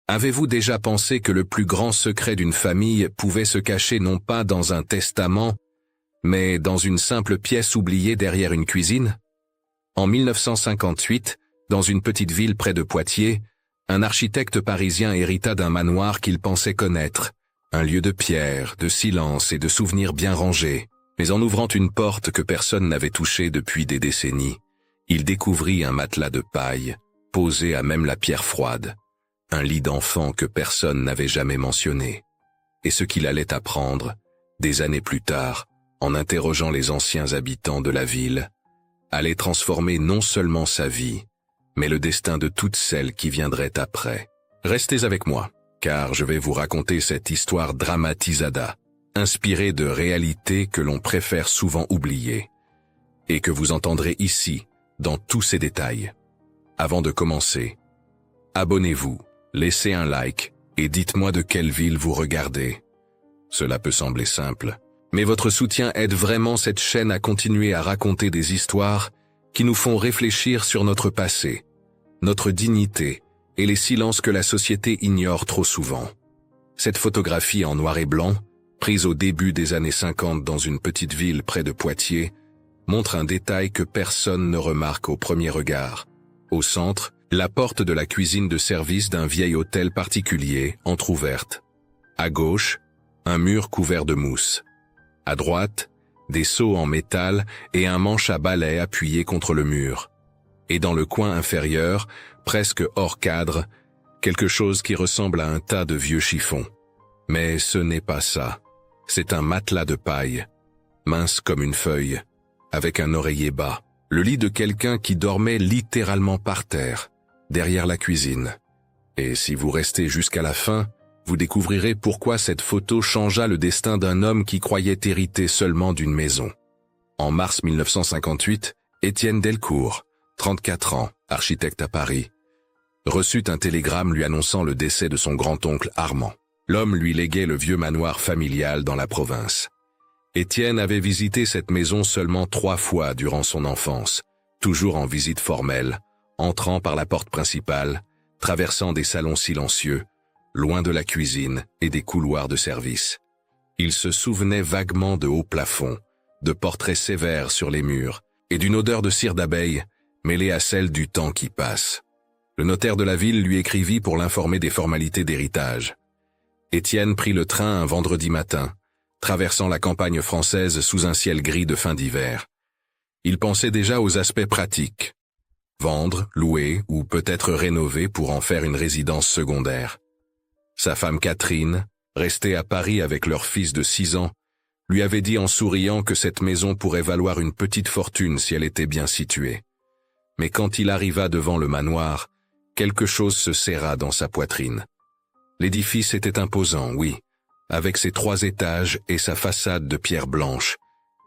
Avez-vous déjà pensé que le plus grand secret d'une famille pouvait se cacher non pas dans un testament, mais dans une simple pièce oubliée derrière une cuisine? En 1958, dans une petite ville près de Poitiers, un architecte parisien hérita d'un manoir qu'il pensait connaître, un lieu de pierre, de silence et de souvenirs bien rangés. Mais en ouvrant une porte que personne n'avait touchée depuis des décennies, il découvrit un matelas de paille, posé à même la pierre froide, un lit d'enfant que personne n'avait jamais mentionné. Et ce qu'il allait apprendre, des années plus tard, en interrogeant les anciens habitants de la ville, allait transformer non seulement sa vie, mais le destin de toutes celles qui viendraient après. Restez avec moi, car je vais vous raconter cette histoire dramatisada, inspirée de réalités que l'on préfère souvent oublier, et que vous entendrez ici, dans tous ses détails. Avant de commencer, abonnez-vous, laissez un like, et dites-moi de quelle ville vous regardez. Cela peut sembler simple, mais votre soutien aide vraiment cette chaîne à continuer à raconter des histoires qui nous font réfléchir sur notre passé, notre dignité et les silences que la société ignore trop souvent. Cette photographie en noir et blanc, prise au début des années 50 dans une petite ville près de Poitiers, montre un détail que personne ne remarque au premier regard. Au centre, la porte de la cuisine de service d'un vieil hôtel particulier, entr'ouverte. À gauche, un mur couvert de mousse. À droite, des seaux en métal et un manche à balai appuyé contre le mur. Et dans le coin inférieur, presque hors cadre, quelque chose qui ressemble à un tas de vieux chiffons. Mais ce n'est pas ça. C'est un matelas de paille, mince comme une feuille, avec un oreiller bas. Le lit de quelqu'un qui dormait littéralement par terre, derrière la cuisine. Et si vous restez jusqu'à la fin, vous découvrirez pourquoi cette photo changea le destin d'un homme qui croyait hériter seulement d'une maison. En mars 1958, Étienne Delcourt, 34 ans, architecte à Paris, reçut un télégramme lui annonçant le décès de son grand-oncle Armand. L'homme lui léguait le vieux manoir familial dans la province. Étienne avait visité cette maison seulement 3 fois durant son enfance, toujours en visite formelle, entrant par la porte principale, traversant des salons silencieux, loin de la cuisine et des couloirs de service. Il se souvenait vaguement de hauts plafonds, de portraits sévères sur les murs, et d'une odeur de cire d'abeille mêlée à celle du temps qui passe. Le notaire de la ville lui écrivit pour l'informer des formalités d'héritage. Étienne prit le train un vendredi matin, traversant la campagne française sous un ciel gris de fin d'hiver. Il pensait déjà aux aspects pratiques. Vendre, louer ou peut-être rénover pour en faire une résidence secondaire. Sa femme Catherine, restée à Paris avec leur fils de 6 ans, lui avait dit en souriant que cette maison pourrait valoir une petite fortune si elle était bien située. Mais quand il arriva devant le manoir, quelque chose se serra dans sa poitrine. L'édifice était imposant, oui, avec ses 3 étages et sa façade de pierre blanche,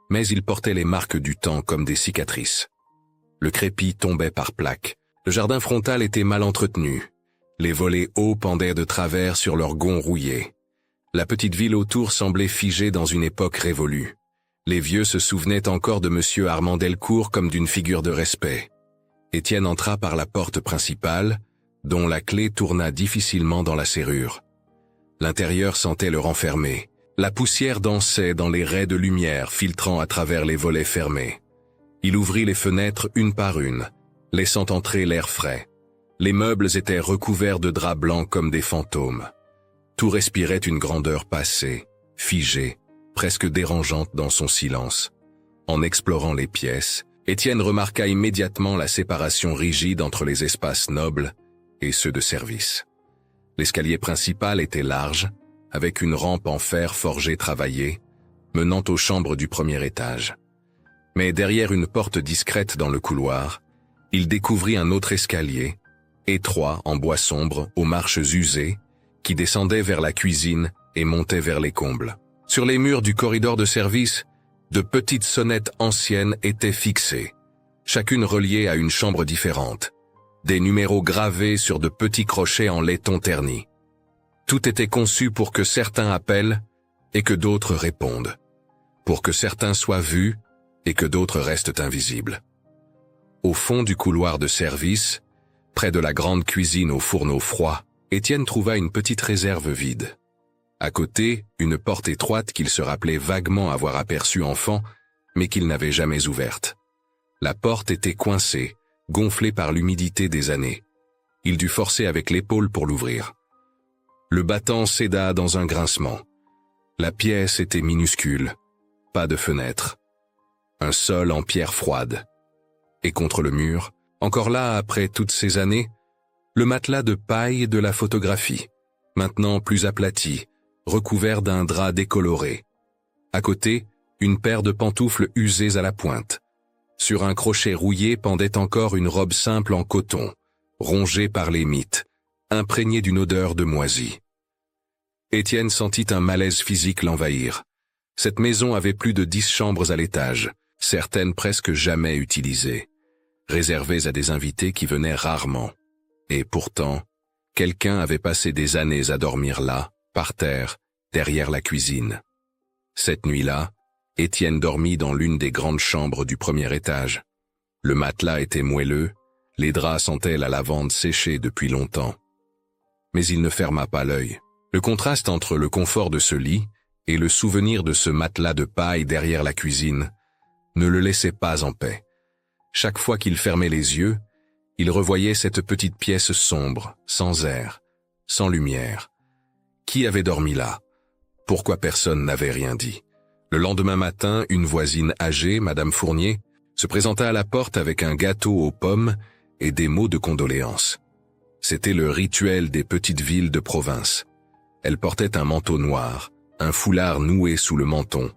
mais il portait les marques du temps comme des cicatrices. Le crépi tombait par plaques, le jardin frontal était mal entretenu, les volets hauts pendaient de travers sur leurs gonds rouillés. La petite ville autour semblait figée dans une époque révolue. Les vieux se souvenaient encore de M. Armand Delcourt comme d'une figure de respect. Étienne entra par la porte principale, dont la clé tourna difficilement dans la serrure. L'intérieur sentait le renfermer. La poussière dansait dans les raies de lumière filtrant à travers les volets fermés. Il ouvrit les fenêtres une par une, laissant entrer l'air frais. Les meubles étaient recouverts de draps blancs comme des fantômes. Tout respirait une grandeur passée, figée, presque dérangeante dans son silence. En explorant les pièces, Étienne remarqua immédiatement la séparation rigide entre les espaces nobles et ceux de service. L'escalier principal était large, avec une rampe en fer forgé travaillé, menant aux chambres du premier étage. Mais derrière une porte discrète dans le couloir, il découvrit un autre escalier, étroit en bois sombre aux marches usées, qui descendait vers la cuisine et montait vers les combles. Sur les murs du corridor de service, de petites sonnettes anciennes étaient fixées, chacune reliée à une chambre différente. Des numéros gravés sur de petits crochets en laiton terni. Tout était conçu pour que certains appellent et que d'autres répondent, pour que certains soient vus et que d'autres restent invisibles. Au fond du couloir de service, près de la grande cuisine aux fourneaux froids Étienne trouva une petite réserve vide. À côté, une porte étroite qu'il se rappelait vaguement avoir aperçue enfant, mais qu'il n'avait jamais ouverte. La porte était coincée, gonflée par l'humidité des années. Il dut forcer avec l'épaule pour l'ouvrir. Le battant céda dans un grincement. La pièce était minuscule, pas de fenêtre. Un sol en pierre froide. Et contre le mur, encore là après toutes ces années, le matelas de paille de la photographie, maintenant plus aplati, recouvert d'un drap décoloré. À côté, une paire de pantoufles usées à la pointe. Sur un crochet rouillé pendait encore une robe simple en coton, rongée par les mites, imprégnée d'une odeur de moisi. Étienne sentit un malaise physique l'envahir. Cette maison avait plus de 10 chambres à l'étage, certaines presque jamais utilisées, réservées à des invités qui venaient rarement. Et pourtant, quelqu'un avait passé des années à dormir là, par terre, derrière la cuisine. Cette nuit-là, Étienne dormit dans l'une des grandes chambres du premier étage. Le matelas était moelleux, les draps sentaient la lavande séchée depuis longtemps. Mais il ne ferma pas l'œil. Le contraste entre le confort de ce lit et le souvenir de ce matelas de paille derrière la cuisine ne le laissait pas en paix. Chaque fois qu'il fermait les yeux, il revoyait cette petite pièce sombre, sans air, sans lumière. Qui avait dormi là? Pourquoi personne n'avait rien dit? Le lendemain matin, une voisine âgée, Madame Fournier, se présenta à la porte avec un gâteau aux pommes et des mots de condoléances. C'était le rituel des petites villes de province. Elle portait un manteau noir, un foulard noué sous le menton,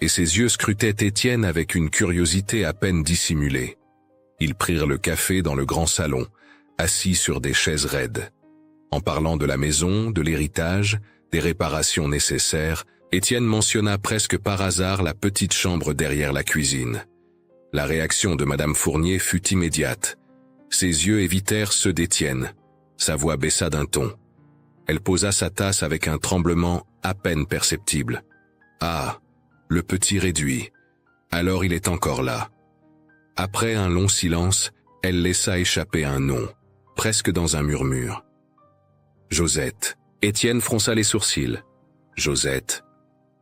et ses yeux scrutaient Étienne avec une curiosité à peine dissimulée. Ils prirent le café dans le grand salon, assis sur des chaises raides. En parlant de la maison, de l'héritage, des réparations nécessaires, Étienne mentionna presque par hasard la petite chambre derrière la cuisine. La réaction de Madame Fournier fut immédiate. Ses yeux évitèrent ceux d'Étienne. Sa voix baissa d'un ton. Elle posa sa tasse avec un tremblement à peine perceptible. « Ah, le petit réduit. Alors il est encore là. » Après un long silence, elle laissa échapper un nom, presque dans un murmure. « Josette. » Étienne fronça les sourcils. « Josette. »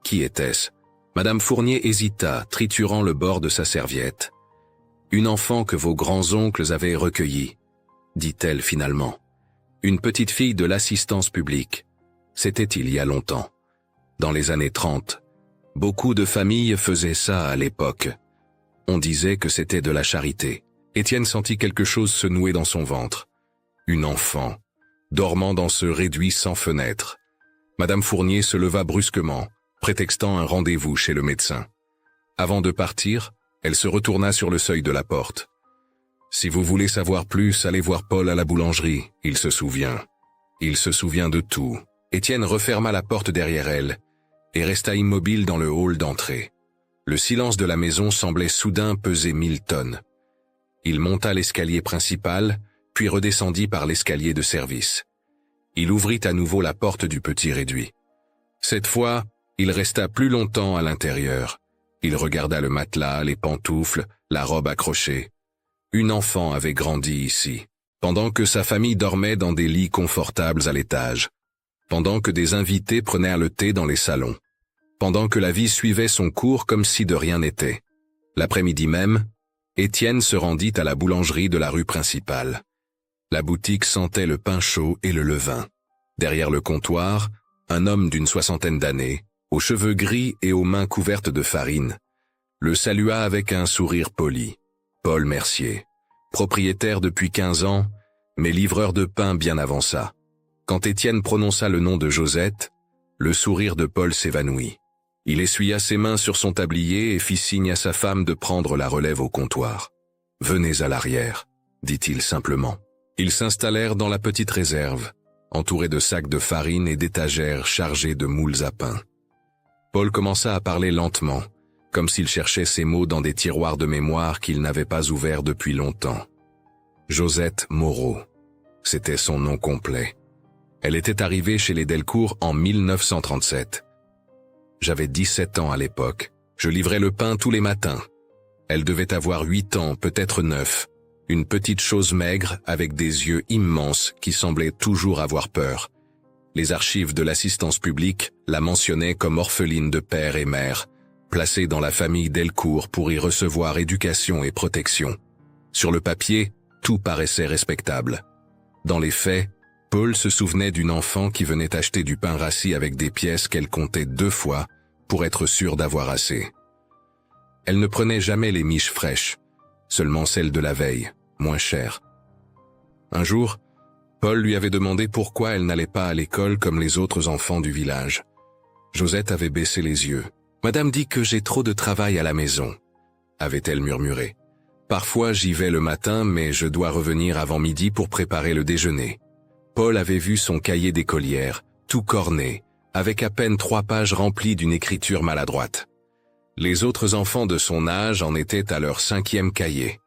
Qui était-ce? Madame Fournier hésita, triturant le bord de sa serviette. « Une enfant que vos grands-oncles avaient recueillie, » dit-elle finalement. « Une petite fille de l'assistance publique. C'était il y a longtemps. Dans les années 30. Beaucoup de familles faisaient ça à l'époque. On disait que c'était de la charité. » Étienne sentit quelque chose se nouer dans son ventre. Une enfant, dormant dans ce réduit sans fenêtre. Madame Fournier se leva brusquement, prétextant un rendez-vous chez le médecin. Avant de partir, elle se retourna sur le seuil de la porte. « Si vous voulez savoir plus, allez voir Paul à la boulangerie, il se souvient. Il se souvient de tout. » Étienne referma la porte derrière elle et resta immobile dans le hall d'entrée. Le silence de la maison semblait soudain peser 1000 tonnes. Il monta l'escalier principal, puis redescendit par l'escalier de service. Il ouvrit à nouveau la porte du petit réduit. Cette fois, il resta plus longtemps à l'intérieur. Il regarda le matelas, les pantoufles, la robe accrochée. Une enfant avait grandi ici, pendant que sa famille dormait dans des lits confortables à l'étage, pendant que des invités prenaient le thé dans les salons, pendant que la vie suivait son cours comme si de rien n'était. L'après-midi même, Étienne se rendit à la boulangerie de la rue principale. La boutique sentait le pain chaud et le levain. Derrière le comptoir, un homme d'une 60aine d'années, aux cheveux gris et aux mains couvertes de farine, le salua avec un sourire poli. Paul Mercier, propriétaire depuis 15 ans, mais livreur de pain bien avant ça. Quand Étienne prononça le nom de Josette, le sourire de Paul s'évanouit. Il essuya ses mains sur son tablier et fit signe à sa femme de prendre la relève au comptoir. « Venez à l'arrière », dit-il simplement. Ils s'installèrent dans la petite réserve, entourés de sacs de farine et d'étagères chargées de moules à pain. Paul commença à parler lentement, comme s'il cherchait ses mots dans des tiroirs de mémoire qu'il n'avait pas ouverts depuis longtemps. Josette Moreau, c'était son nom complet. Elle était arrivée chez les Delcourt en 1937. J'avais 17 ans à l'époque. Je livrais le pain tous les matins. Elle devait avoir 8 ans, peut-être 9. Une petite chose maigre avec des yeux immenses qui semblaient toujours avoir peur. Les archives de l'assistance publique la mentionnaient comme orpheline de père et mère, placée dans la famille Delcourt pour y recevoir éducation et protection. Sur le papier, tout paraissait respectable. Dans les faits, Paul se souvenait d'une enfant qui venait acheter du pain rassis avec des pièces qu'elle comptait 2 fois pour être sûre d'avoir assez. Elle ne prenait jamais les miches fraîches, seulement celles de la veille, moins chères. Un jour, Paul lui avait demandé pourquoi elle n'allait pas à l'école comme les autres enfants du village. Josette avait baissé les yeux. « Madame dit que j'ai trop de travail à la maison », avait-elle murmuré. « Parfois j'y vais le matin, mais je dois revenir avant midi pour préparer le déjeuner. » Paul avait vu son cahier d'écolière, tout corné, avec à peine 3 pages remplies d'une écriture maladroite. Les autres enfants de son âge en étaient à leur 5e cahier.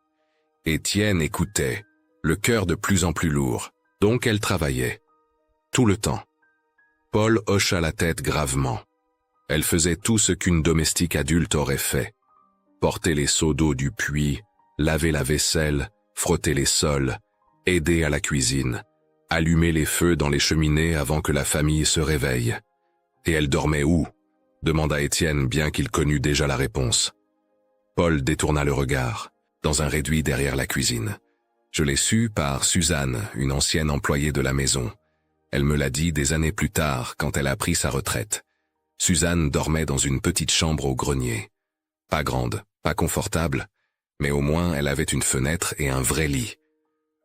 Étienne écoutait, le cœur de plus en plus lourd, donc elle travaillait. Tout le temps. Paul hocha la tête gravement. Elle faisait tout ce qu'une domestique adulte aurait fait. Porter les seaux d'eau du puits, laver la vaisselle, frotter les sols, aider à la cuisine, allumer les feux dans les cheminées avant que la famille se réveille. Et elle dormait où ? Demanda Étienne, bien qu'il connût déjà la réponse. Paul détourna le regard, dans un réduit derrière la cuisine. Je l'ai su par Suzanne, une ancienne employée de la maison. Elle me l'a dit des années plus tard, quand elle a pris sa retraite. Suzanne dormait dans une petite chambre au grenier. Pas grande, pas confortable, mais au moins elle avait une fenêtre et un vrai lit.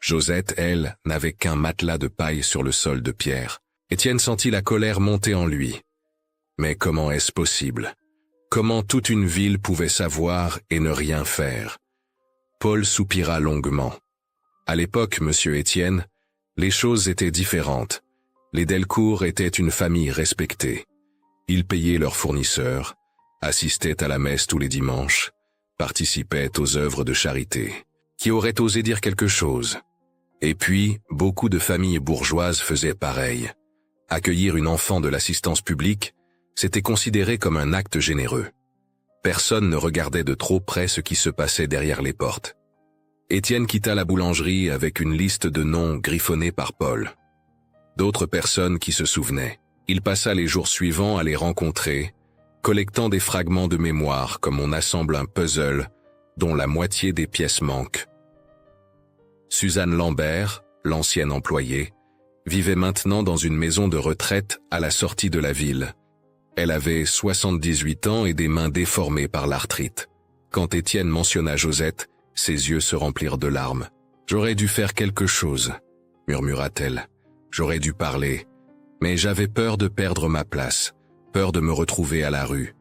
Josette, elle, n'avait qu'un matelas de paille sur le sol de pierre. Étienne sentit la colère monter en lui. Mais comment est-ce possible? Comment toute une ville pouvait savoir et ne rien faire? Paul soupira longuement. À l'époque, monsieur Étienne, les choses étaient différentes. Les Delcourt étaient une famille respectée. Ils payaient leurs fournisseurs, assistaient à la messe tous les dimanches, participaient aux œuvres de charité. Qui aurait osé dire quelque chose? Et puis, beaucoup de familles bourgeoises faisaient pareil. Accueillir une enfant de l'assistance publique, c'était considéré comme un acte généreux. Personne ne regardait de trop près ce qui se passait derrière les portes. Étienne quitta la boulangerie avec une liste de noms griffonnés par Paul. D'autres personnes qui se souvenaient. Il passa les jours suivants à les rencontrer, collectant des fragments de mémoire comme on assemble un puzzle dont la moitié des pièces manquent. Suzanne Lambert, l'ancienne employée, vivait maintenant dans une maison de retraite à la sortie de la ville. Elle avait 78 ans et des mains déformées par l'arthrite. Quand Étienne mentionna Josette, ses yeux se remplirent de larmes. « J'aurais dû faire quelque chose », murmura-t-elle. « J'aurais dû parler, mais j'avais peur de perdre ma place, peur de me retrouver à la rue. »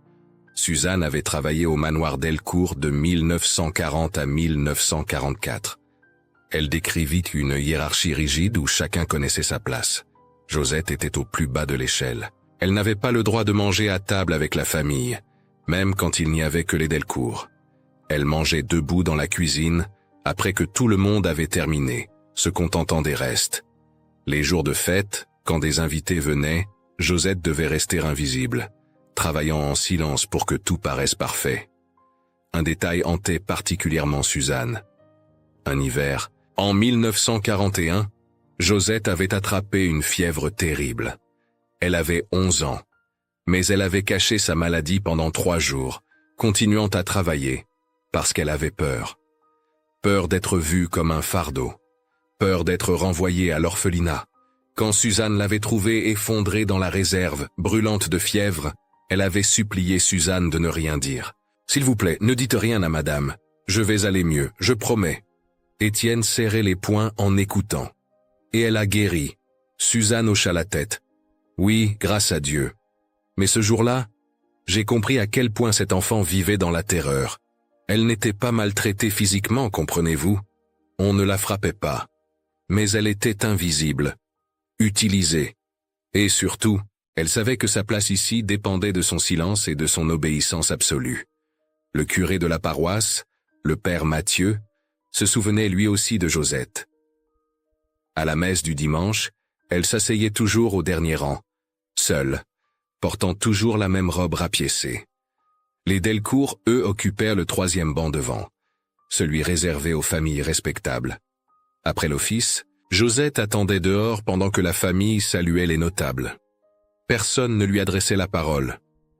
Suzanne avait travaillé au manoir Delcourt de 1940 à 1944. Elle décrivit une hiérarchie rigide où chacun connaissait sa place. Josette était au plus bas de l'échelle. Elle n'avait pas le droit de manger à table avec la famille, même quand il n'y avait que les Delcourt. Elle mangeait debout dans la cuisine, après que tout le monde avait terminé, se contentant des restes. Les jours de fête, quand des invités venaient, Josette devait rester invisible, travaillant en silence pour que tout paraisse parfait. Un détail hantait particulièrement Suzanne. Un hiver, en 1941, Josette avait attrapé une fièvre terrible. Elle avait 11 ans, mais elle avait caché sa maladie pendant 3 jours, continuant à travailler, parce qu'elle avait peur. Peur d'être vue comme un fardeau, peur d'être renvoyée à l'orphelinat. Quand Suzanne l'avait trouvée effondrée dans la réserve, brûlante de fièvre, elle avait supplié Suzanne de ne rien dire. « S'il vous plaît, ne dites rien à madame. Je vais aller mieux, je promets. » Étienne serrait les poings en écoutant. « Et elle a guéri. » Suzanne hocha la tête. « Oui, grâce à Dieu. Mais ce jour-là, j'ai compris à quel point cet enfant vivait dans la terreur. Elle n'était pas maltraitée physiquement, comprenez-vous? On ne la frappait pas. Mais elle était invisible, utilisée. Et surtout, elle savait que sa place ici dépendait de son silence et de son obéissance absolue. Le curé de la paroisse, le père Mathieu, se souvenait lui aussi de Josette. À la messe du dimanche, elle s'asseyait toujours au dernier rang, seule, portant toujours la même robe rapiécée. Les Delcourt, eux, occupèrent le 3e banc devant. celui réservé aux familles respectables. Après l'office, Josette attendait dehors pendant que la famille saluait les notables. Personne ne lui adressait la parole.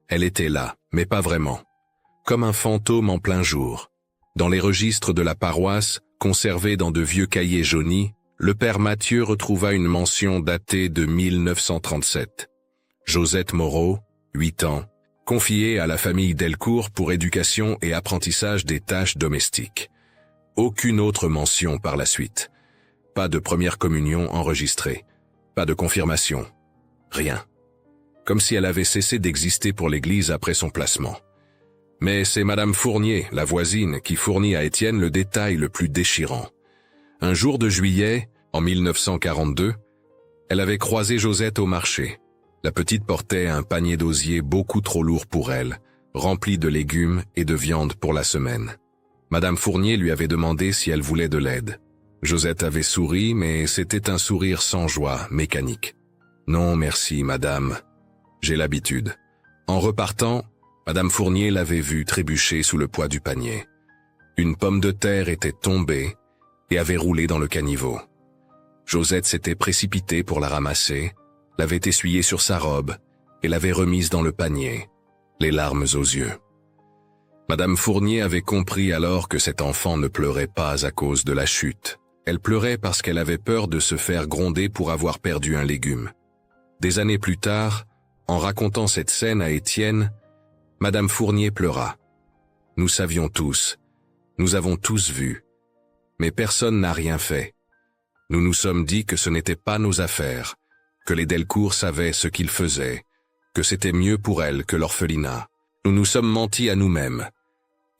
Elle était là, mais pas vraiment. Comme un fantôme en plein jour. Dans les registres de la paroisse, conservés dans de vieux cahiers jaunis, le père Mathieu retrouva une mention datée de 1937. Josette Moreau, 8 ans, confiée à la famille Delcourt pour éducation et apprentissage des tâches domestiques. Aucune autre mention par la suite. Pas de première communion enregistrée. Pas de confirmation. Rien. Comme si elle avait cessé d'exister pour l'église après son placement. Mais c'est Madame Fournier, la voisine, qui fournit à Étienne le détail le plus déchirant. Un jour de juillet, en 1942, elle avait croisé Josette au marché. La petite portait un panier d'osier beaucoup trop lourd pour elle, rempli de légumes et de viande pour la semaine. Madame Fournier lui avait demandé si elle voulait de l'aide. Josette avait souri, mais c'était un sourire sans joie, mécanique. « Non, merci, madame. J'ai l'habitude. » En repartant, Madame Fournier l'avait vue trébucher sous le poids du panier. Une pomme de terre était tombée et avait roulé dans le caniveau. Josette s'était précipitée pour la ramasser, l'avait essuyée sur sa robe et l'avait remise dans le panier, les larmes aux yeux. Madame Fournier avait compris alors que cet enfant ne pleurait pas à cause de la chute. Elle pleurait parce qu'elle avait peur de se faire gronder pour avoir perdu un légume. Des années plus tard, en racontant cette scène à Étienne, Madame Fournier pleura. Nous savions tous, nous avons tous vu, mais personne n'a rien fait. Nous nous sommes dit que ce n'était pas nos affaires, que les Delcourt savaient ce qu'ils faisaient, que c'était mieux pour elle que l'orphelinat. Nous nous sommes mentis à nous-mêmes,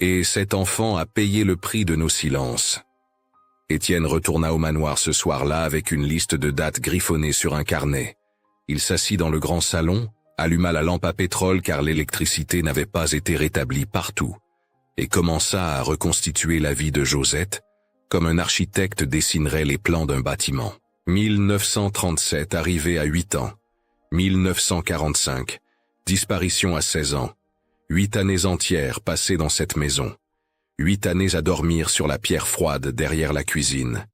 et cet enfant a payé le prix de nos silences. Étienne retourna au manoir ce soir-là avec une liste de dates griffonnée sur un carnet. Il s'assit dans le grand salon, alluma la lampe à pétrole car l'électricité n'avait pas été rétablie partout, et commença à reconstituer la vie de Josette, comme un architecte dessinerait les plans d'un bâtiment. 1937, arrivée à 8 ans. 1945, disparition à 16 ans. 8 années entières passées dans cette maison. 8 années à dormir sur la pierre froide derrière la cuisine.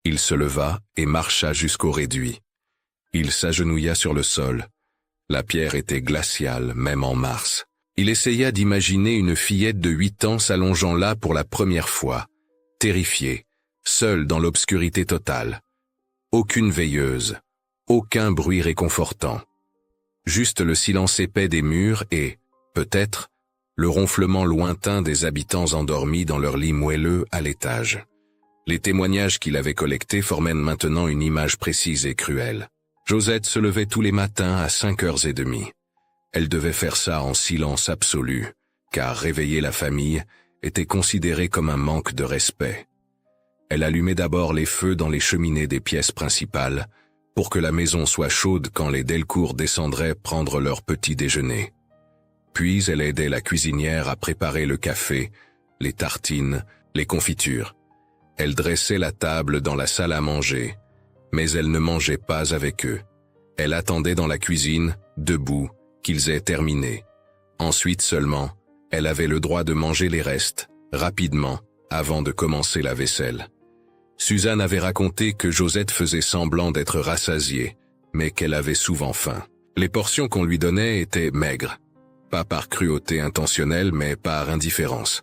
Il se leva et marcha jusqu'au réduit. Il s'agenouilla sur le sol. La pierre était glaciale, même en mars. Il essaya d'imaginer une fillette de 8 ans s'allongeant là pour la première fois, terrifiée, seule dans l'obscurité totale. Aucune veilleuse, aucun bruit réconfortant. Juste le silence épais des murs et, peut-être, le ronflement lointain des habitants endormis dans leur lit moelleux à l'étage. Les témoignages qu'il avait collectés formaient maintenant une image précise et cruelle. Josette se levait tous les matins à 5h30. Elle devait faire ça en silence absolu, car réveiller la famille était considéré comme un manque de respect. Elle allumait d'abord les feux dans les cheminées des pièces principales, pour que la maison soit chaude quand les Delcourt descendraient prendre leur petit déjeuner. Puis elle aidait la cuisinière à préparer le café, les tartines, les confitures. Elle dressait la table dans la salle à manger, mais elle ne mangeait pas avec eux. Elle attendait dans la cuisine, debout, qu'ils aient terminé. Ensuite seulement, elle avait le droit de manger les restes, rapidement, avant de commencer la vaisselle. Suzanne avait raconté que Josette faisait semblant d'être rassasiée, mais qu'elle avait souvent faim. Les portions qu'on lui donnait étaient maigres. Pas par cruauté intentionnelle, mais par indifférence.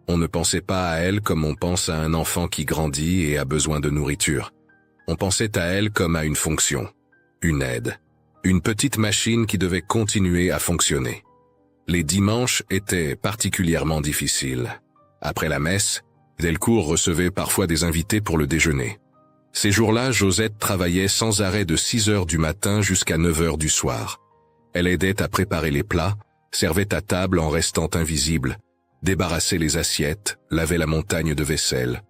On ne pensait pas à elle comme on pense à un enfant qui grandit et a besoin de nourriture. On pensait à elle comme à une fonction, une aide, une petite machine qui devait continuer à fonctionner. Les dimanches étaient particulièrement difficiles. Après la messe, Delcourt recevait parfois des invités pour le déjeuner. Ces jours-là, Josette travaillait sans arrêt de 6h du matin jusqu'à 9h du soir. Elle aidait à préparer les plats, servait à table en restant invisible, débarrassait les assiettes, lavait la montagne de vaisselle.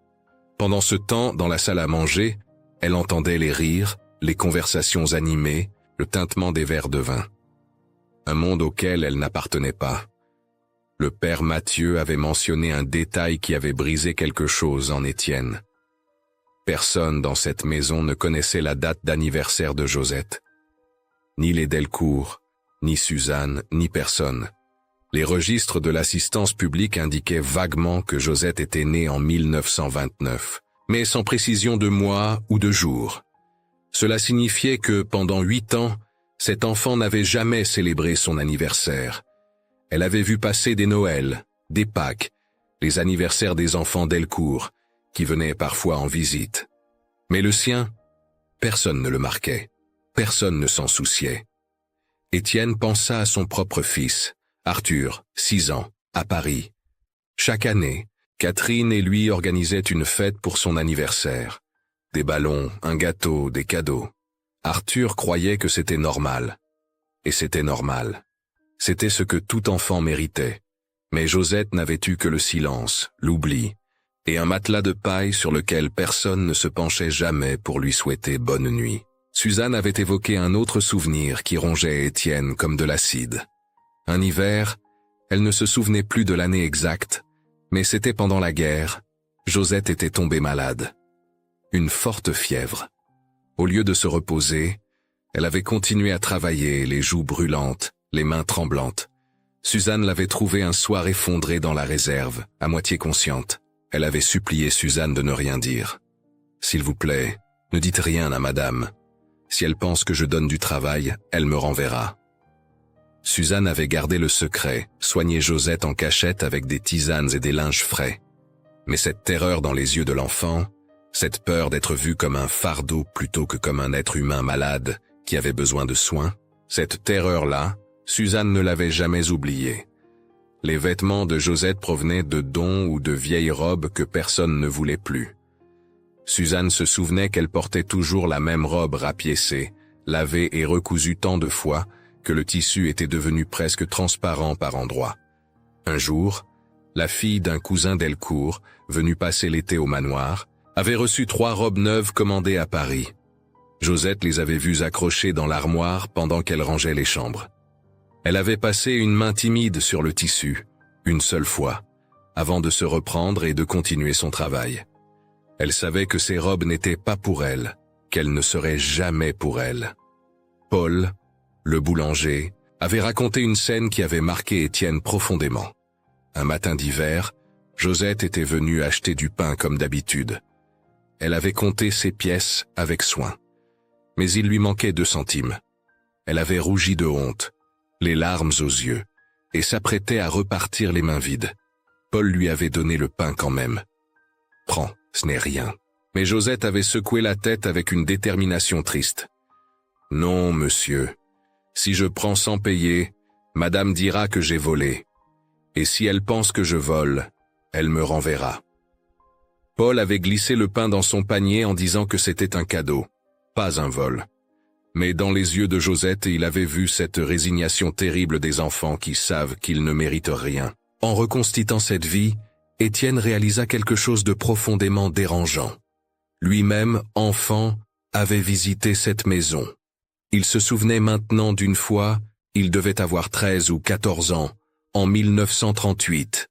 Pendant ce temps, dans la salle à manger, elle entendait les rires, les conversations animées, le tintement des verres de vin. Un monde auquel elle n'appartenait pas. Le père Mathieu avait mentionné un détail qui avait brisé quelque chose en Étienne. Personne dans cette maison ne connaissait la date d'anniversaire de Josette. Ni les Delcourt, ni Suzanne, ni personne. Les registres de l'assistance publique indiquaient vaguement que Josette était née en 1929, mais sans précision de mois ou de jour. Cela signifiait que, pendant 8 ans, cet enfant n'avait jamais célébré son anniversaire. Elle avait vu passer des Noëls, des Pâques, les anniversaires des enfants Delcourt, qui venaient parfois en visite. Mais le sien, personne ne le marquait, personne ne s'en souciait. Étienne pensa à son propre fils, Arthur, 6 ans, à Paris. Chaque année, Catherine et lui organisaient une fête pour son anniversaire. Des ballons, un gâteau, des cadeaux. Arthur croyait que c'était normal. Et c'était normal. C'était ce que tout enfant méritait. Mais Josette n'avait eu que le silence, l'oubli, et un matelas de paille sur lequel personne ne se penchait jamais pour lui souhaiter bonne nuit. Suzanne avait évoqué un autre souvenir qui rongeait Étienne comme de l'acide. Un hiver, elle ne se souvenait plus de l'année exacte, mais c'était pendant la guerre. Josette était tombée malade. Une forte fièvre. Au lieu de se reposer, elle avait continué à travailler, les joues brûlantes, les mains tremblantes. Suzanne l'avait trouvée un soir effondrée dans la réserve, à moitié consciente. Elle avait supplié Suzanne de ne rien dire. « S'il vous plaît, ne dites rien à madame. Si elle pense que je donne du travail, elle me renverra. » Suzanne avait gardé le secret, soigné Josette en cachette avec des tisanes et des linges frais. Mais cette terreur dans les yeux de l'enfant, cette peur d'être vue comme un fardeau plutôt que comme un être humain malade qui avait besoin de soins, cette terreur-là, Suzanne ne l'avait jamais oubliée. Les vêtements de Josette provenaient de dons ou de vieilles robes que personne ne voulait plus. Suzanne se souvenait qu'elle portait toujours la même robe rapiécée, lavée et recousue tant de fois que le tissu était devenu presque transparent par endroits. Un jour, la fille d'un cousin Delcourt, venue passer l'été au manoir, avait reçu 3 robes neuves commandées à Paris. Josette les avait vues accrochées dans l'armoire pendant qu'elle rangeait les chambres. Elle avait passé une main timide sur le tissu, une seule fois, avant de se reprendre et de continuer son travail. Elle savait que ces robes n'étaient pas pour elle, qu'elles ne seraient jamais pour elle. Paul, le boulanger, avait raconté une scène qui avait marqué Étienne profondément. Un matin d'hiver, Josette était venue acheter du pain comme d'habitude. Elle avait compté ses pièces avec soin. Mais il lui manquait 2 centimes. Elle avait rougi de honte, les larmes aux yeux, et s'apprêtait à repartir les mains vides. Paul lui avait donné le pain quand même. « Prends, ce n'est rien. » Mais Josette avait secoué la tête avec une détermination triste. « Non, monsieur. Si je prends sans payer, madame dira que j'ai volé. Et si elle pense que je vole, elle me renverra. » Paul avait glissé le pain dans son panier en disant que c'était un cadeau, pas un vol. Mais dans les yeux de Josette, il avait vu cette résignation terrible des enfants qui savent qu'ils ne méritent rien. En reconstituant cette vie, Étienne réalisa quelque chose de profondément dérangeant. Lui-même, enfant, avait visité cette maison. Il se souvenait maintenant d'une fois, il devait avoir 13 ou 14 ans, en 1938.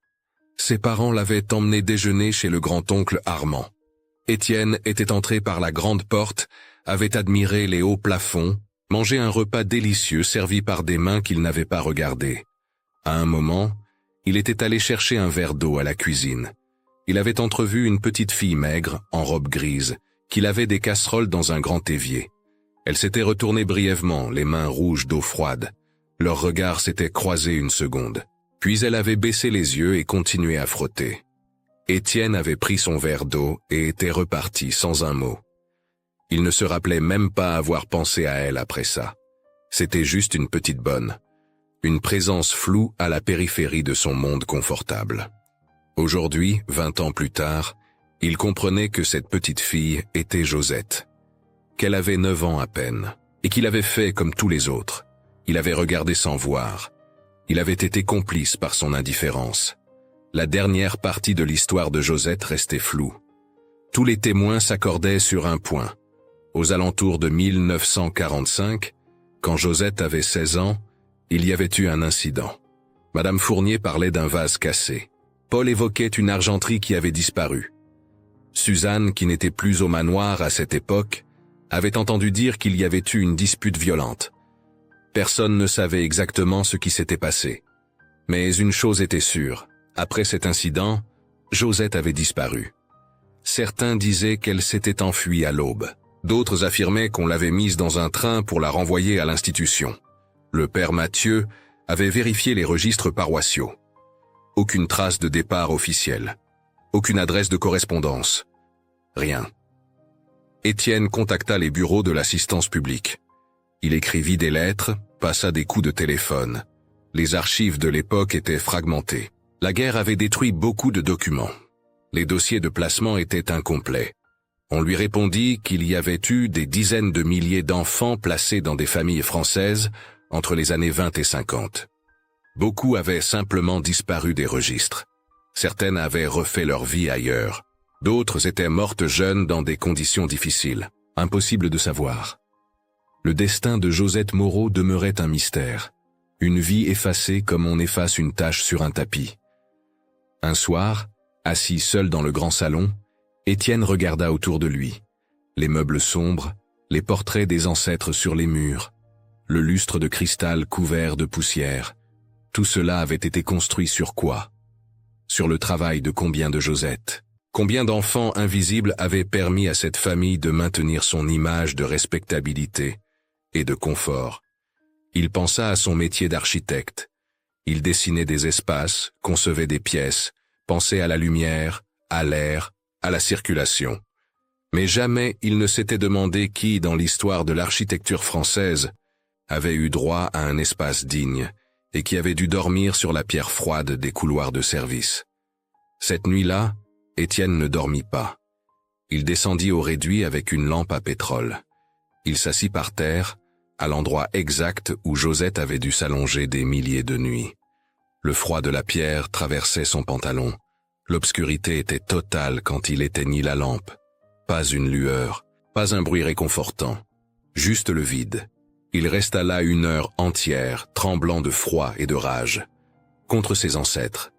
Ses parents l'avaient emmené déjeuner chez le grand-oncle Armand. Étienne était entré par la grande porte, avait admiré les hauts plafonds, mangé un repas délicieux servi par des mains qu'il n'avait pas regardées. À un moment, il était allé chercher un verre d'eau à la cuisine. Il avait entrevu une petite fille maigre, en robe grise, qui lavait des casseroles dans un grand évier. Elle s'était retournée brièvement, les mains rouges d'eau froide. Leurs regards s'étaient croisés une seconde. Puis elle avait baissé les yeux et continué à frotter. Étienne avait pris son verre d'eau et était reparti sans un mot. Il ne se rappelait même pas avoir pensé à elle après ça. C'était juste une petite bonne. Une présence floue à la périphérie de son monde confortable. Aujourd'hui, 20 ans plus tard, il comprenait que cette petite fille était Josette. Qu'elle avait 9 ans à peine, et qu'il avait fait comme tous les autres. Il avait regardé sans voir. Il avait été complice par son indifférence. La dernière partie de l'histoire de Josette restait floue. Tous les témoins s'accordaient sur un point. Aux alentours de 1945, quand Josette avait 16 ans, il y avait eu un incident. Madame Fournier parlait d'un vase cassé. Paul évoquait une argenterie qui avait disparu. Suzanne, qui n'était plus au manoir à cette époque, avait entendu dire qu'il y avait eu une dispute violente. Personne ne savait exactement ce qui s'était passé. Mais une chose était sûre, après cet incident, Josette avait disparu. Certains disaient qu'elle s'était enfuie à l'aube. D'autres affirmaient qu'on l'avait mise dans un train pour la renvoyer à l'institution. Le père Mathieu avait vérifié les registres paroissiaux. Aucune trace de départ officiel. Aucune adresse de correspondance. Rien. Étienne contacta les bureaux de l'assistance publique. Il écrivit des lettres, passa des coups de téléphone. Les archives de l'époque étaient fragmentées. La guerre avait détruit beaucoup de documents. Les dossiers de placement étaient incomplets. On lui répondit qu'il y avait eu des dizaines de milliers d'enfants placés dans des familles françaises entre les années 20 et 50. Beaucoup avaient simplement disparu des registres. Certaines avaient refait leur vie ailleurs. D'autres étaient mortes jeunes dans des conditions difficiles. Impossible de savoir. Le destin de Josette Moreau demeurait un mystère. Une vie effacée comme on efface une tache sur un tapis. Un soir, assis seul dans le grand salon, Étienne regarda autour de lui. Les meubles sombres, les portraits des ancêtres sur les murs, le lustre de cristal couvert de poussière. Tout cela avait été construit sur quoi? Sur le travail de combien de Josette? Combien d'enfants invisibles avaient permis à cette famille de maintenir son image de respectabilité et de confort? Il pensa à son métier d'architecte. Il dessinait des espaces, concevait des pièces, pensait à la lumière, à l'air, à la circulation. Mais jamais il ne s'était demandé qui, dans l'histoire de l'architecture française, avait eu droit à un espace digne et qui avait dû dormir sur la pierre froide des couloirs de service. Cette nuit-là, Étienne ne dormit pas. Il descendit au réduit avec une lampe à pétrole. Il s'assit par terre, à l'endroit exact où Josette avait dû s'allonger des milliers de nuits. Le froid de la pierre traversait son pantalon. L'obscurité était totale quand il éteignit la lampe. Pas une lueur, pas un bruit réconfortant. Juste le vide. Il resta là 1 heure entière, tremblant de froid et de rage. Contre ses ancêtres.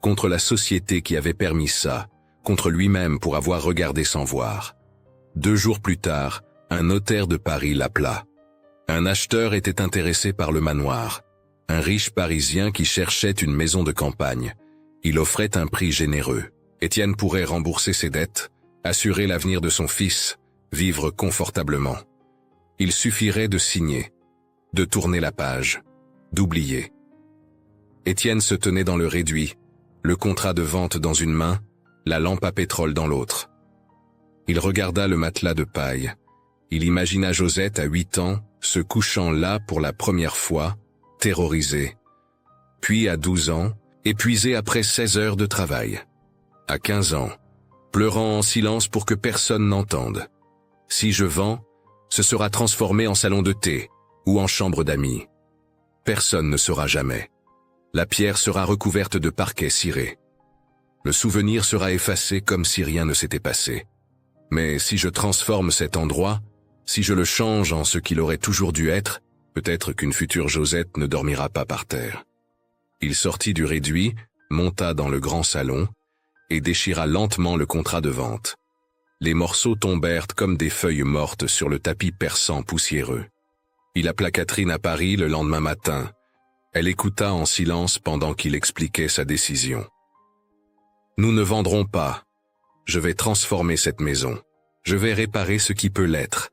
Contre la société qui avait permis ça. Contre lui-même pour avoir regardé sans voir. 2 jours plus tard, un notaire de Paris l'appela. Un acheteur était intéressé par le manoir. Un riche Parisien qui cherchait une maison de campagne. Il offrait un prix généreux. Étienne pourrait rembourser ses dettes, assurer l'avenir de son fils, vivre confortablement. Il suffirait de signer, de tourner la page, d'oublier. Étienne se tenait dans le réduit, le contrat de vente dans une main, la lampe à pétrole dans l'autre. Il regarda le matelas de paille. Il imagina Josette à 8 ans, se couchant là pour la première fois, terrorisée. Puis à 12 ans, épuisée après 16 heures de travail. À 15 ans, pleurant en silence pour que personne n'entende. Si je vends, ce sera transformé en salon de thé ou en chambre d'amis. Personne ne saura jamais. La pierre sera recouverte de parquet ciré. Le souvenir sera effacé comme si rien ne s'était passé. Mais si je transforme cet endroit, si je le change en ce qu'il aurait toujours dû être, peut-être qu'une future Josette ne dormira pas par terre. Il sortit du réduit, monta dans le grand salon et déchira lentement le contrat de vente. Les morceaux tombèrent comme des feuilles mortes sur le tapis perçant poussiéreux. Il appela Catherine à Paris le lendemain matin. Elle écouta en silence pendant qu'il expliquait sa décision. « Nous ne vendrons pas. Je vais transformer cette maison. Je vais réparer ce qui peut l'être. »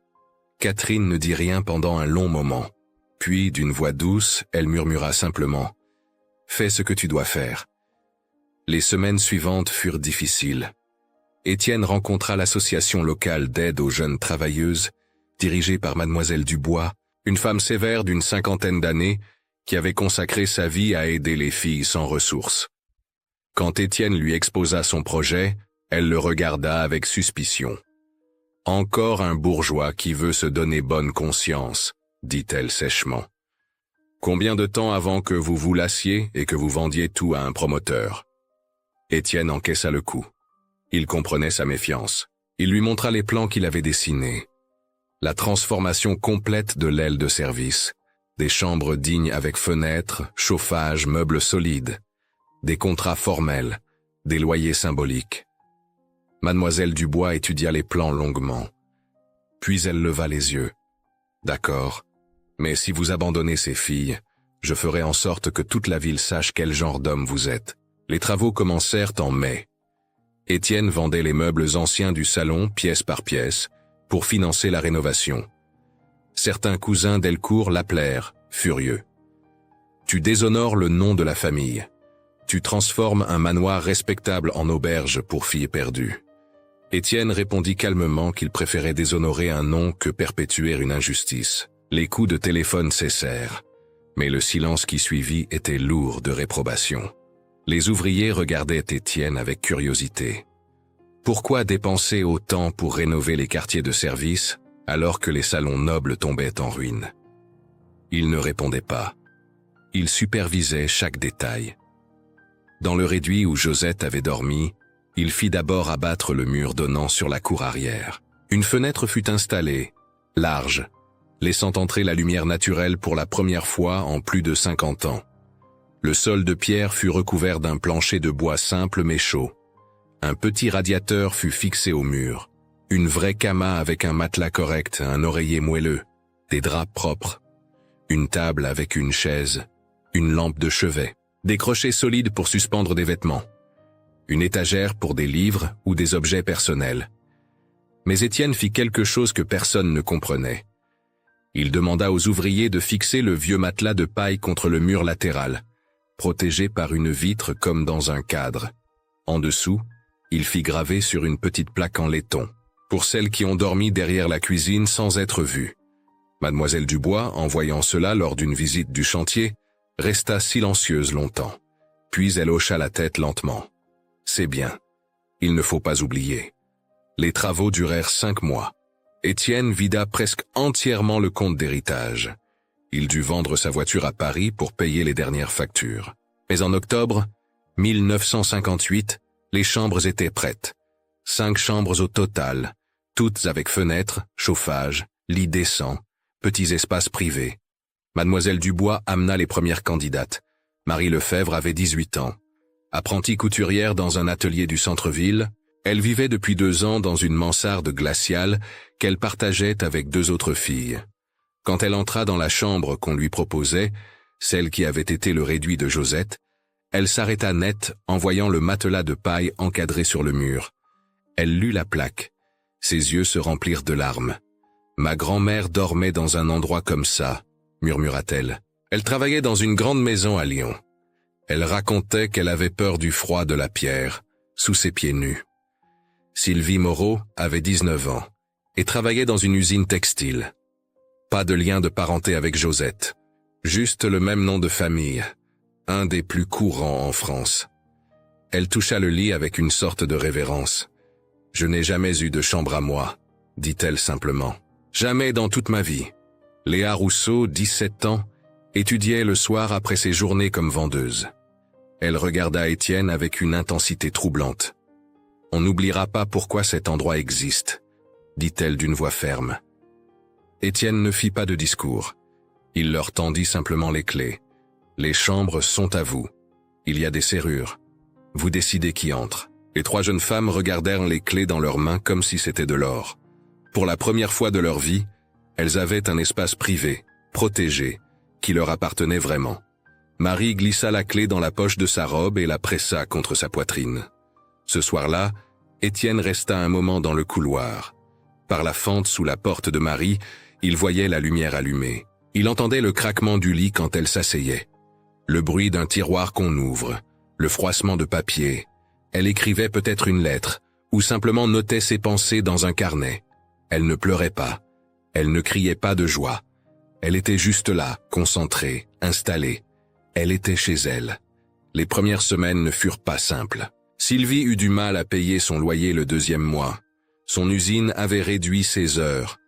Catherine ne dit rien pendant un long moment. Puis, d'une voix douce, elle murmura simplement « Fais ce que tu dois faire. » Les semaines suivantes furent difficiles. Étienne rencontra l'association locale d'aide aux jeunes travailleuses, dirigée par mademoiselle Dubois, une femme sévère d'une 50aine d'années, qui avait consacré sa vie à aider les filles sans ressources. Quand Étienne lui exposa son projet, elle le regarda avec suspicion. « Encore un bourgeois qui veut se donner bonne conscience », dit-elle sèchement. « Combien de temps avant que vous vous lassiez et que vous vendiez tout à un promoteur ?» Étienne encaissa le coup. Il comprenait sa méfiance. Il lui montra les plans qu'il avait dessinés. La transformation complète de l'aile de service. Des chambres dignes avec fenêtres, chauffage, meubles solides. Des contrats formels, des loyers symboliques. Mademoiselle Dubois étudia les plans longuement. Puis elle leva les yeux. « D'accord, mais si vous abandonnez ces filles, Je ferai en sorte que toute la ville sache quel genre d'homme vous êtes. » Les travaux commencèrent en mai. Étienne vendait les meubles anciens du salon, pièce par pièce, pour financer la rénovation. Certains cousins Delcourt l'appelèrent, furieux. « Tu déshonores le nom de la famille. Tu transformes un manoir respectable en auberge pour filles perdues. » Étienne répondit calmement qu'il préférait déshonorer un nom que perpétuer une injustice. Les coups de téléphone cessèrent, mais le silence qui suivit était lourd de réprobation. Les ouvriers regardaient Étienne avec curiosité. Pourquoi dépenser autant pour rénover les quartiers de service alors que les salons nobles tombaient en ruine? Il ne répondait pas. Il supervisait chaque détail. Dans le réduit où Josette avait dormi, il fit d'abord abattre le mur donnant sur la cour arrière. Une fenêtre fut installée, large, laissant entrer la lumière naturelle pour la première fois en plus de 50 ans. Le sol de pierre fut recouvert d'un plancher de bois simple mais chaud. Un petit radiateur fut fixé au mur. Une vraie cama avec un matelas correct, un oreiller moelleux, des draps propres. Une table avec une chaise, une lampe de chevet, des crochets solides pour suspendre des vêtements, une étagère pour des livres ou des objets personnels. Mais Étienne fit quelque chose que personne ne comprenait. Il demanda aux ouvriers de fixer le vieux matelas de paille contre le mur latéral, protégé par une vitre comme dans un cadre. En dessous, il fit graver sur une petite plaque en laiton, pour celles qui ont dormi derrière la cuisine sans être vues. Mademoiselle Dubois, en voyant cela lors d'une visite du chantier, resta silencieuse longtemps. Puis elle hocha la tête lentement. C'est bien. Il ne faut pas oublier. Les travaux durèrent 5 mois. Étienne vida presque entièrement le compte d'héritage. Il dut vendre sa voiture à Paris pour payer les dernières factures. Mais en octobre 1958, les chambres étaient prêtes. 5 chambres au total, toutes avec fenêtres, chauffage, lit décent, petits espaces privés. Mademoiselle Dubois amena les premières candidates. Marie Lefebvre avait 18 ans. Apprentie couturière dans un atelier du centre-ville, elle vivait depuis 2 ans dans une mansarde glaciale qu'elle partageait avec 2 autres filles. Quand elle entra dans la chambre qu'on lui proposait, celle qui avait été le réduit de Josette, elle s'arrêta net en voyant le matelas de paille encadré sur le mur. Elle lut la plaque. Ses yeux se remplirent de larmes. « Ma grand-mère dormait dans un endroit comme ça », murmura-t-elle. Elle travaillait dans une grande maison à Lyon. Elle racontait qu'elle avait peur du froid de la pierre, sous ses pieds nus. Sylvie Moreau avait 19 ans et travaillait dans une usine textile. Pas de lien de parenté avec Josette, juste le même nom de famille, un des plus courants en France. Elle toucha le lit avec une sorte de révérence. « Je n'ai jamais eu de chambre à moi », dit-elle simplement. « Jamais dans toute ma vie. » Léa Rousseau, 17 ans, étudiait le soir après ses journées comme vendeuse. Elle regarda Étienne avec une intensité troublante. « On n'oubliera pas pourquoi cet endroit existe », dit-elle d'une voix ferme. Étienne ne fit pas de discours. Il leur tendit simplement les clés. « Les chambres sont à vous. Il y a des serrures. Vous décidez qui entre. » Les 3 jeunes femmes regardèrent les clés dans leurs mains comme si c'était de l'or. Pour la première fois de leur vie, elles avaient un espace privé, protégé, qui leur appartenait vraiment. Marie glissa la clé dans la poche de sa robe et la pressa contre sa poitrine. Ce soir-là, Étienne resta un moment dans le couloir. Par la fente sous la porte de Marie, il voyait la lumière allumée. Il entendait le craquement du lit quand elle s'asseyait. Le bruit d'un tiroir qu'on ouvre, le froissement de papier. Elle écrivait peut-être une lettre, ou simplement notait ses pensées dans un carnet. Elle ne pleurait pas. Elle ne criait pas de joie. Elle était juste là, concentrée, installée. Elle était chez elle. Les premières semaines ne furent pas simples. Sylvie eut du mal à payer son loyer le 2e mois. Son usine avait réduit ses heures.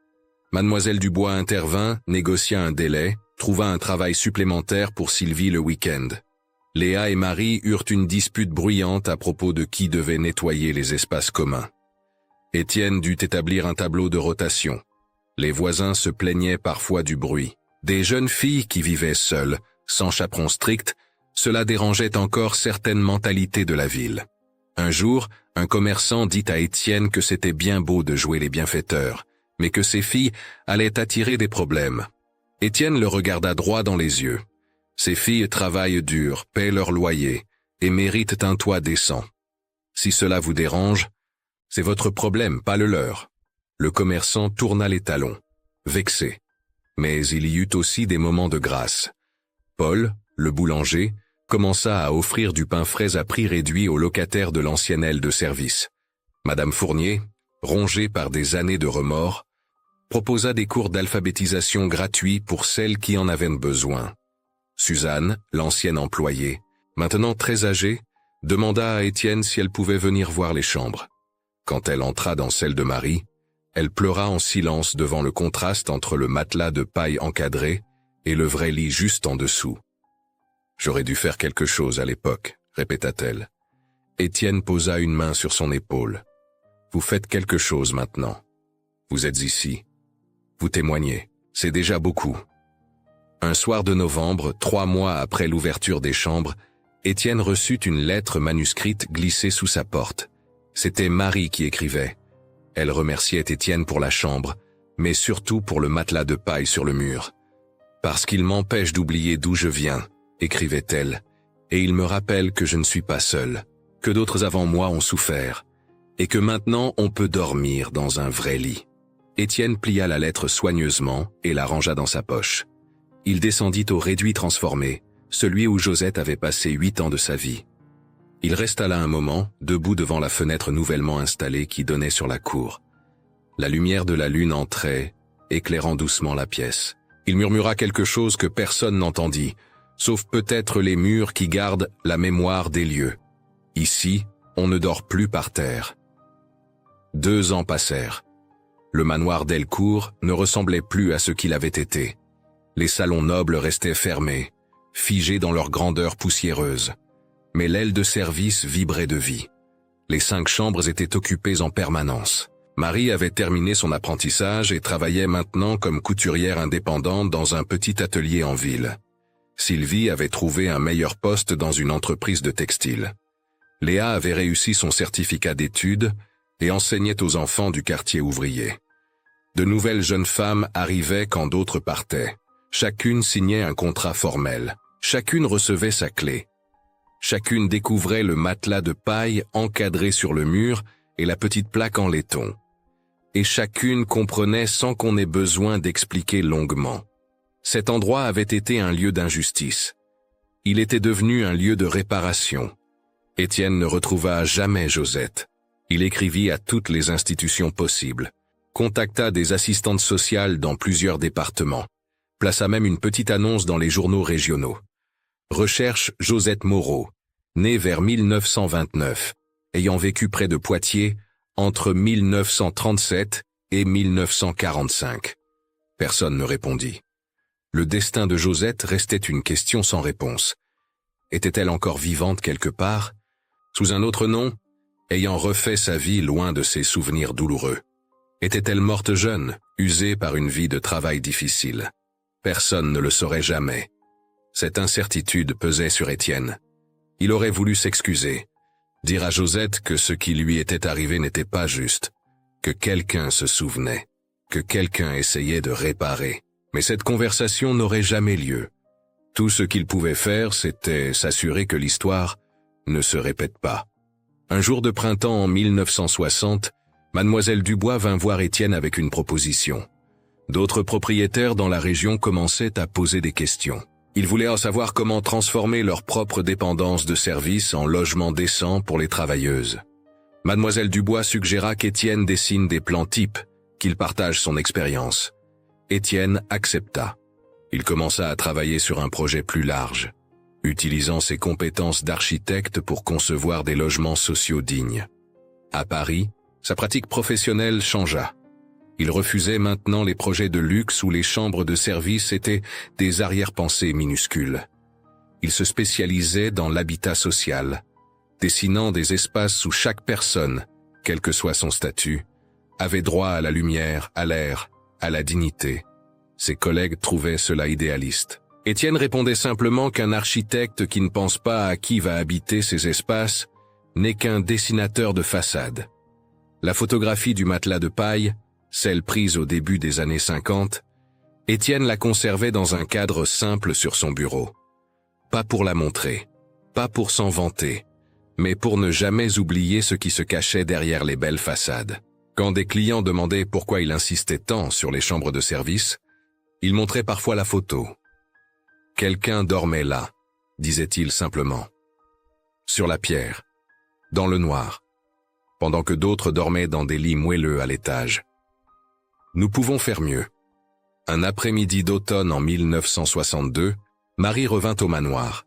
Mademoiselle Dubois intervint, négocia un délai, trouva un travail supplémentaire pour Sylvie le week-end. Léa et Marie eurent une dispute bruyante à propos de qui devait nettoyer les espaces communs. Étienne dut établir un tableau de rotation. Les voisins se plaignaient parfois du bruit. Des jeunes filles qui vivaient seules, sans chaperon strict, cela dérangeait encore certaines mentalités de la ville. Un jour, un commerçant dit à Étienne que c'était bien beau de jouer les bienfaiteurs, mais que ces filles allaient attirer des problèmes. Étienne le regarda droit dans les yeux. Ces filles travaillent dur, paient leur loyer et méritent un toit décent. Si cela vous dérange, c'est votre problème, pas le leur. Le commerçant tourna les talons, vexé. Mais il y eut aussi des moments de grâce. Paul, le boulanger, commença à offrir du pain frais à prix réduit aux locataires de l'ancienne aile de service. Madame Fournier, rongée par des années de remords, proposa des cours d'alphabétisation gratuits pour celles qui en avaient besoin. Suzanne, l'ancienne employée, maintenant très âgée, demanda à Étienne si elle pouvait venir voir les chambres. Quand elle entra dans celle de Marie, elle pleura en silence devant le contraste entre le matelas de paille encadré et le vrai lit juste en dessous. « J'aurais dû faire quelque chose à l'époque », répéta-t-elle. Étienne posa une main sur son épaule. « Vous faites quelque chose maintenant. Vous êtes ici. Vous témoignez. C'est déjà beaucoup. » Un soir de novembre, 3 mois après l'ouverture des chambres, Étienne reçut une lettre manuscrite glissée sous sa porte. C'était Marie qui écrivait. Elle remerciait Étienne pour la chambre, mais surtout pour le matelas de paille sur le mur. « Parce qu'il m'empêche d'oublier d'où je viens », écrivait-elle, « et il me rappelle que je ne suis pas seule, que d'autres avant moi ont souffert, et que maintenant on peut dormir dans un vrai lit. » Étienne plia la lettre soigneusement et la rangea dans sa poche. Il descendit au réduit transformé, celui où Josette avait passé 8 ans de sa vie. Il resta là un moment, debout devant la fenêtre nouvellement installée qui donnait sur la cour. La lumière de la lune entrait, éclairant doucement la pièce. Il murmura quelque chose que personne n'entendit, sauf peut-être les murs qui gardent la mémoire des lieux. Ici, on ne dort plus par terre. 2 ans passèrent. Le manoir Delcourt ne ressemblait plus à ce qu'il avait été. Les salons nobles restaient fermés, figés dans leur grandeur poussiéreuse. Mais l'aile de service vibrait de vie. Les 5 chambres étaient occupées en permanence. Marie avait terminé son apprentissage et travaillait maintenant comme couturière indépendante dans un petit atelier en ville. Sylvie avait trouvé un meilleur poste dans une entreprise de textile. Léa avait réussi son certificat d'études et enseignait aux enfants du quartier ouvrier. De nouvelles jeunes femmes arrivaient quand d'autres partaient. Chacune signait un contrat formel. Chacune recevait sa clé. Chacune découvrait le matelas de paille encadré sur le mur et la petite plaque en laiton. Et chacune comprenait sans qu'on ait besoin d'expliquer longuement. Cet endroit avait été un lieu d'injustice. Il était devenu un lieu de réparation. Étienne ne retrouva jamais Josette. Il écrivit à toutes les institutions possibles, contacta des assistantes sociales dans plusieurs départements, plaça même une petite annonce dans les journaux régionaux. Recherche Josette Moreau, née vers 1929, ayant vécu près de Poitiers entre 1937 et 1945. Personne ne répondit. Le destin de Josette restait une question sans réponse. Était-elle encore vivante quelque part, sous un autre nom, ayant refait sa vie loin de ses souvenirs douloureux? Était-elle morte jeune, usée par une vie de travail difficile? Personne ne le saurait jamais. Cette incertitude pesait sur Étienne. Il aurait voulu s'excuser, dire à Josette que ce qui lui était arrivé n'était pas juste, que quelqu'un se souvenait, que quelqu'un essayait de réparer. Mais cette conversation n'aurait jamais lieu. Tout ce qu'il pouvait faire, c'était s'assurer que l'histoire ne se répète pas. Un jour de printemps en 1960, Mademoiselle Dubois vint voir Étienne avec une proposition. D'autres propriétaires dans la région commençaient à poser des questions. Ils voulaient en savoir comment transformer leur propre dépendance de service en logement décent pour les travailleuses. Mademoiselle Dubois suggéra qu'Étienne dessine des plans types, qu'il partage son expérience. Étienne accepta. Il commença à travailler sur un projet plus large, utilisant ses compétences d'architecte pour concevoir des logements sociaux dignes. À Paris, sa pratique professionnelle changea. Il refusait maintenant les projets de luxe où les chambres de service étaient des arrière-pensées minuscules. Il se spécialisait dans l'habitat social, dessinant des espaces où chaque personne, quel que soit son statut, avait droit à la lumière, à l'air, à la dignité. Ses collègues trouvaient cela idéaliste. Étienne répondait simplement qu'un architecte qui ne pense pas à qui va habiter ces espaces n'est qu'un dessinateur de façade. La photographie du matelas de paille, celle prise au début des années 50, Étienne la conservait dans un cadre simple sur son bureau. pas pour la montrer, pas pour s'en vanter, mais pour ne jamais oublier ce qui se cachait derrière les belles façades. Quand des clients demandaient pourquoi il insistait tant sur les chambres de service, il montrait parfois la photo. « Quelqu'un dormait là », disait-il simplement. Sur la pierre, dans le noir, pendant que d'autres dormaient dans des lits moelleux à l'étage. Nous pouvons faire mieux. Un après-midi d'automne en 1962, Marie revint au manoir.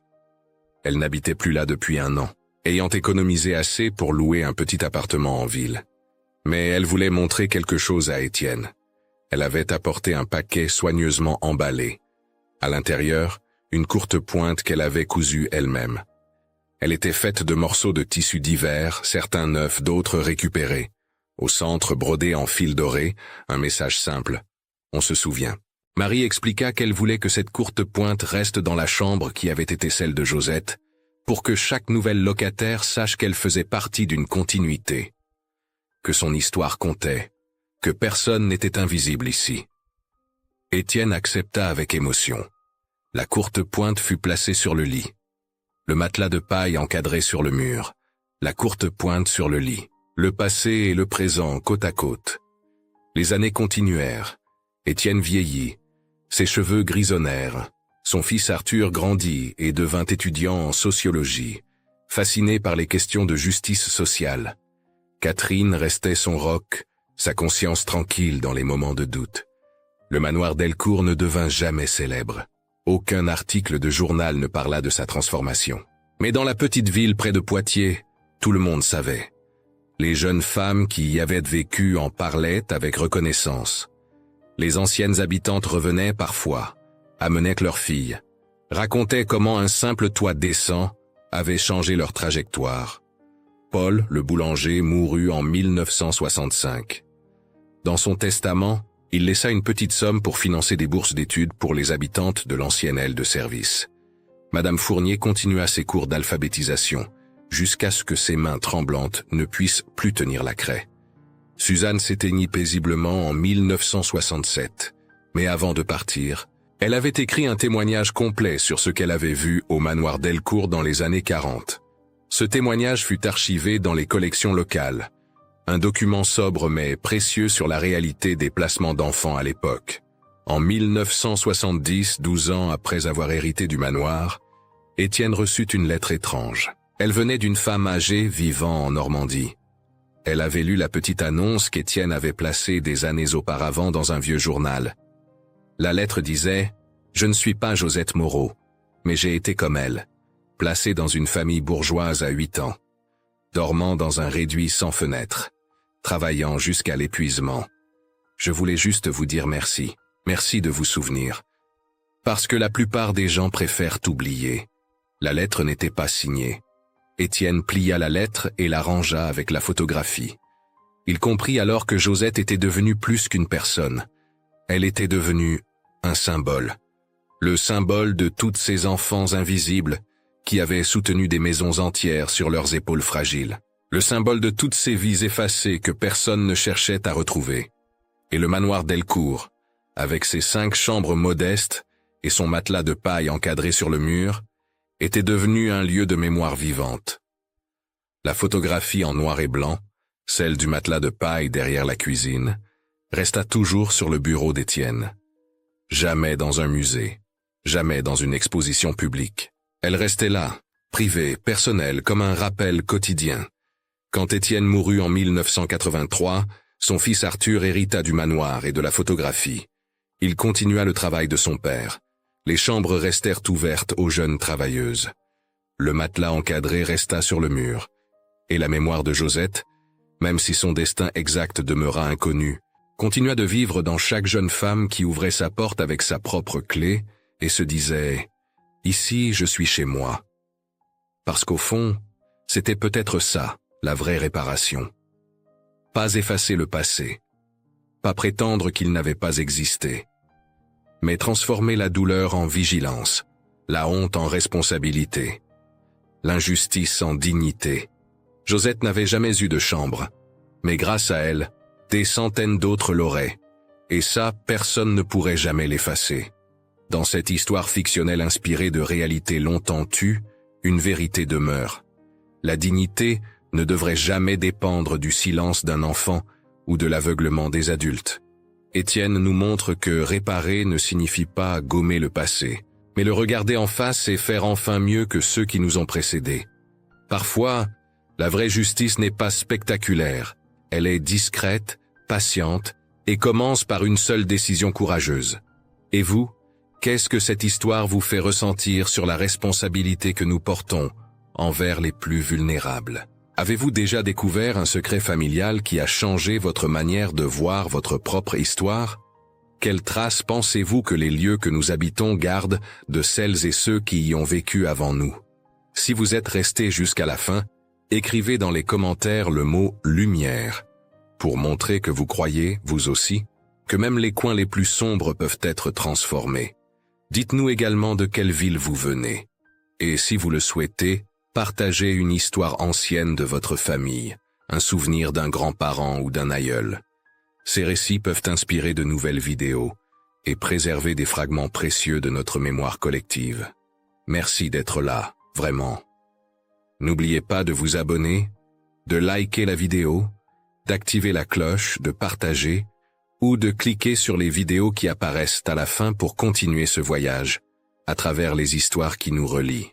Elle n'habitait plus là depuis 1 an, ayant économisé assez pour louer un petit appartement en ville. Mais elle voulait montrer quelque chose à Étienne. Elle avait apporté un paquet soigneusement emballé. À l'intérieur, une courte pointe qu'elle avait cousue elle-même. Elle était faite de morceaux de tissus divers, certains neufs, d'autres récupérés. Au centre, brodé en fil doré, un message simple. On se souvient. Marie expliqua qu'elle voulait que cette courte pointe reste dans la chambre qui avait été celle de Josette, pour que chaque nouvelle locataire sache qu'elle faisait partie d'une continuité. Que son histoire comptait, que personne n'était invisible ici. Étienne accepta avec émotion. La courte pointe fut placée sur le lit. Le matelas de paille encadré sur le mur. La courte pointe sur le lit. Le passé et le présent côte à côte. Les années continuèrent. Étienne vieillit. Ses cheveux grisonnèrent. Son fils Arthur grandit et devint étudiant en sociologie, fasciné par les questions de justice sociale. Catherine restait son roc, sa conscience tranquille dans les moments de doute. Le manoir Delcourt ne devint jamais célèbre. Aucun article de journal ne parla de sa transformation. Mais dans la petite ville près de Poitiers, tout le monde savait. Les jeunes femmes qui y avaient vécu en parlaient avec reconnaissance. Les anciennes habitantes revenaient parfois, amenaient leurs filles, racontaient comment un simple toit décent avait changé leur trajectoire. Paul, le boulanger, mourut en 1965. Dans son testament, il laissa une petite somme pour financer des bourses d'études pour les habitantes de l'ancienne aile de service. Madame Fournier continua ses cours d'alphabétisation, jusqu'à ce que ses mains tremblantes ne puissent plus tenir la craie. Suzanne s'éteignit paisiblement en 1967, mais avant de partir, elle avait écrit un témoignage complet sur ce qu'elle avait vu au manoir Delcourt dans les années 40. Ce témoignage fut archivé dans les collections locales, un document sobre mais précieux sur la réalité des placements d'enfants à l'époque. En 1970, 12 ans après avoir hérité du manoir, Étienne reçut une lettre étrange. Elle venait d'une femme âgée vivant en Normandie. Elle avait lu la petite annonce qu'Étienne avait placée des années auparavant dans un vieux journal. La lettre disait « Je ne suis pas Josette Moreau, mais j'ai été comme elle, placée dans une famille bourgeoise à 8 ans, dormant dans un réduit sans fenêtre, travaillant jusqu'à l'épuisement. Je voulais juste vous dire merci, merci de vous souvenir. Parce que la plupart des gens préfèrent oublier. » La lettre n'était pas signée. Étienne plia la lettre et la rangea avec la photographie. Il comprit alors que Josette était devenue plus qu'une personne. Elle était devenue un symbole. Le symbole de toutes ces enfants invisibles qui avaient soutenu des maisons entières sur leurs épaules fragiles. Le symbole de toutes ces vies effacées que personne ne cherchait à retrouver. Et le manoir Delcourt, avec ses 5 chambres modestes et son matelas de paille encadré sur le mur, était devenu un lieu de mémoire vivante. La photographie en noir et blanc, celle du matelas de paille derrière la cuisine, resta toujours sur le bureau d'Étienne. Jamais dans un musée, jamais dans une exposition publique. Elle restait là, privée, personnelle, comme un rappel quotidien. Quand Étienne mourut en 1983, son fils Arthur hérita du manoir et de la photographie. Il continua le travail de son père. Les chambres restèrent ouvertes aux jeunes travailleuses. Le matelas encadré resta sur le mur. Et la mémoire de Josette, même si son destin exact demeura inconnu, continua de vivre dans chaque jeune femme qui ouvrait sa porte avec sa propre clé et se disait « Ici, je suis chez moi ». Parce qu'au fond, c'était peut-être ça, la vraie réparation. Pas effacer le passé, pas prétendre qu'il n'avait pas existé, mais transformer la douleur en vigilance, la honte en responsabilité, l'injustice en dignité. Josette n'avait jamais eu de chambre, mais grâce à elle, des centaines d'autres l'auraient, et ça, personne ne pourrait jamais l'effacer. Dans cette histoire fictionnelle inspirée de réalités longtemps tues, une vérité demeure. La dignité ne devrait jamais dépendre du silence d'un enfant ou de l'aveuglement des adultes. Étienne nous montre que réparer ne signifie pas gommer le passé, mais le regarder en face et faire enfin mieux que ceux qui nous ont précédés. Parfois, la vraie justice n'est pas spectaculaire, elle est discrète, patiente et commence par une seule décision courageuse. Et vous, qu'est-ce que cette histoire vous fait ressentir sur la responsabilité que nous portons envers les plus vulnérables? Avez-vous déjà découvert un secret familial qui a changé votre manière de voir votre propre histoire? Quelles traces pensez-vous que les lieux que nous habitons gardent de celles et ceux qui y ont vécu avant nous? Si vous êtes resté jusqu'à la fin, écrivez dans les commentaires le mot « lumière » pour montrer que vous croyez, vous aussi, que même les coins les plus sombres peuvent être transformés. Dites-nous également de quelle ville vous venez. Et si vous le souhaitez, partagez une histoire ancienne de votre famille, un souvenir d'un grand-parent ou d'un aïeul. Ces récits peuvent inspirer de nouvelles vidéos et préserver des fragments précieux de notre mémoire collective. Merci d'être là, vraiment. N'oubliez pas de vous abonner, de liker la vidéo, d'activer la cloche, de partager ou de cliquer sur les vidéos qui apparaissent à la fin pour continuer ce voyage à travers les histoires qui nous relient.